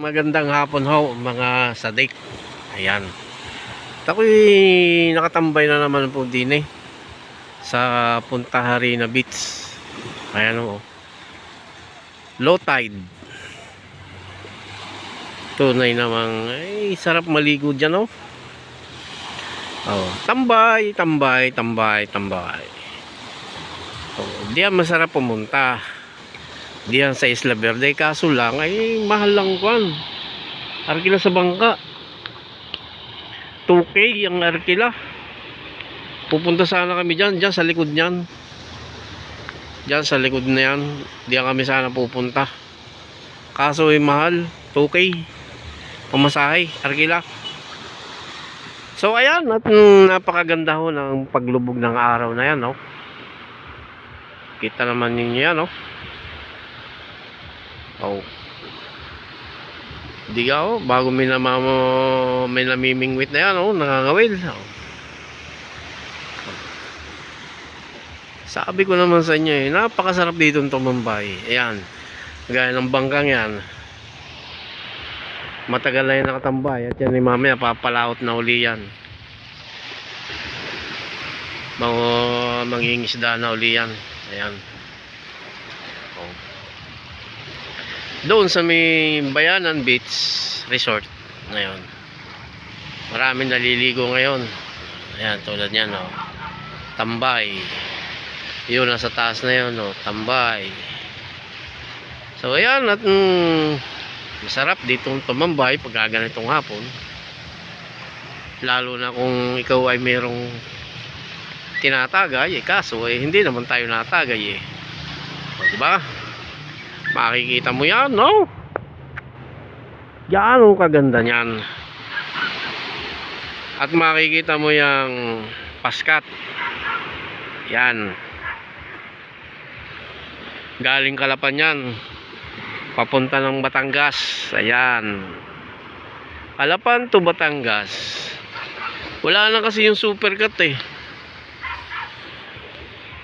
Magandang hapon ho mga sadik. Ayan. Ako'y nakatambay na naman po din sa Punta Harina Beach. Ayan ho. Low tide. Tunay namang sarap maligo dyan ho. Oh, tambay. Diyan masarap pumunta. Diyan sa Isla Verde, kaso lang mahal lang kwan. Arkila sa bangka 2K ang arkila. Pupunta sana kami diyan sa likod niyan. Diyan sa likod na yan. Diyan kami sana pupunta. Kaso mahal 2K pamasahe arkila. So ayan, at napakaganda ho ng paglubog ng araw na yan, no. Kita naman ninyo yan, no. Oh. Di ka, oh, bago may namimingwit na yan, oh, nangangawil. Oh. Sabi ko naman sa inyo, napakasarap dito ng tumambay. Ayan, gaya ng bangkang yan. Matagal na yan nakatambay. At yan, mamaya papalaot na uli yan. Mangingisda na uli yan. Ayan. Oh. Doon sa may Bayanan Beach Resort ngayon, maraming naliligo ngayon. Ayan, tulad yan, oh. Tambay. Yun, nasa taas na yun, oh. Tambay. So ayan, at masarap ditong tumambay pag ganitong hapon, lalo na kung ikaw ay merong tinatagay, kaso hindi naman tayo natagay, o, diba? Makikita mo yan, no? Gaano kaganda niyan. At makikita mo yung paskat. Yan. Galing Calapan yan. Papunta ng Batangas. Ayan. Calapan to Batangas. Wala na kasi yung supercut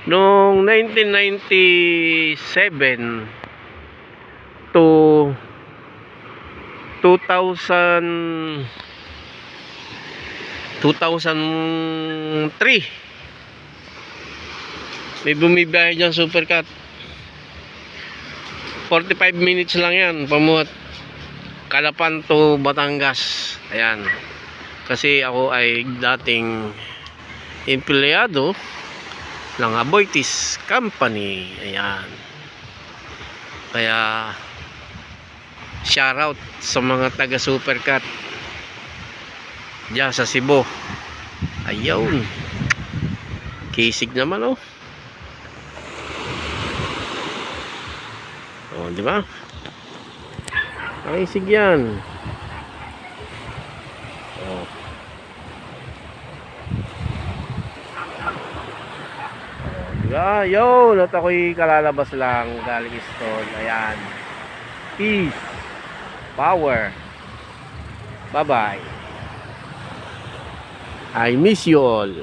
Noong 1997 to 2003 may bumibiyahe dyan supercut. 45 minutes lang yan pamuhat Calapan to Batangas. Ayan, kasi ako ay dating empleyado ng Aboitiz Company. Ayan, kaya shoutout sa mga taga supercut diyan sa Cebu. Ayun, kisig naman, oh. Oh, di ba? Kisig yan. Oh. Diba? Yo, at ako'y kalalabas lang galing stone. Ayan. Peace. Power. Bye-bye. I miss you all.